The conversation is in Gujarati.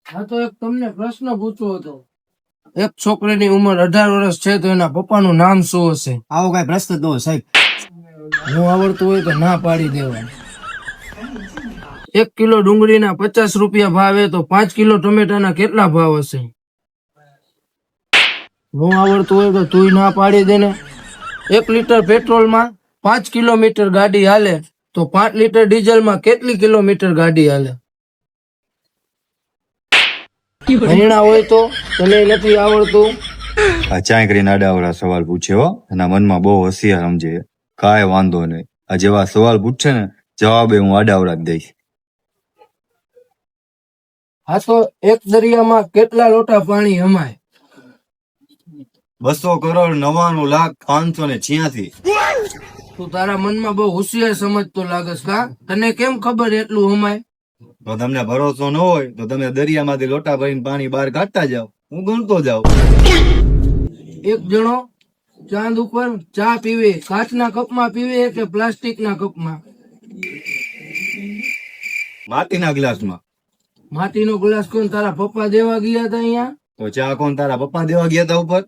હા તો એક તમને પ્રશ્ન પૂછવો હતો. એક છોકરીની ઉંમર 18 વર્ષ છે તો એના પપ્પાનું નામ શું હશે? આવો કઈ પ્રશ્ન જ ન હોય સાહેબ. ન આવડતું હોય તો ના પાડી દેવાની. 1 કિલો ડુંગળીના 50 રૂપિયા ભાવે તો 5 કિલો ટમેટાના કેટલા ભાવ હશે? ન આવડતું હોય તો તુંય ના પાડી દે ને. 1 લીટર પેટ્રોલમાં 5 કિલોમીટર ગાડી હાલે તો 5 લીટર ડીઝલમાં કેટલી કિલોમીટર ગાડી હાલે? ભણ્યા હોય તો તને નથી આવડતું. આ ચાય કરીને આડાવડા સવાલ પૂછ્યો, એના મનમાં બહુ હોશિયાર સમજે. કાંઈ વાંધો નહીં, આ જેવા સવાલ પૂછશે ને જવાબે હું આડાવડા જ દઈશ. હા તો એક દરિયામાં કેટલા લોટા પાણી હમાય? 200,99,0586. તું તારા મનમાં બહુ હોશિયાર સમજતો લાગસ કા? તને કેમ ખબર એટલું હમાય? તો તમને ભરોસો ન હોય તો તમે દરિયામાંથી લોટા ભરીને પાણી બહાર કાઢતા જાઓ, હું ગણતો જાઉં. એક જણો ચાંદ ઉપર ચા પીવે, કાચના કપમાં પીવે કે પ્લાસ્ટિકના કપમાં? માટીના ગ્લાસમાં. માટીનો ગ્લાસ કોણ તારા પપ્પા દેવા ગયા હતા અહીંયા? તો ચા કોણ તારા પપ્પા દેવા ગયા હતા ઉપર?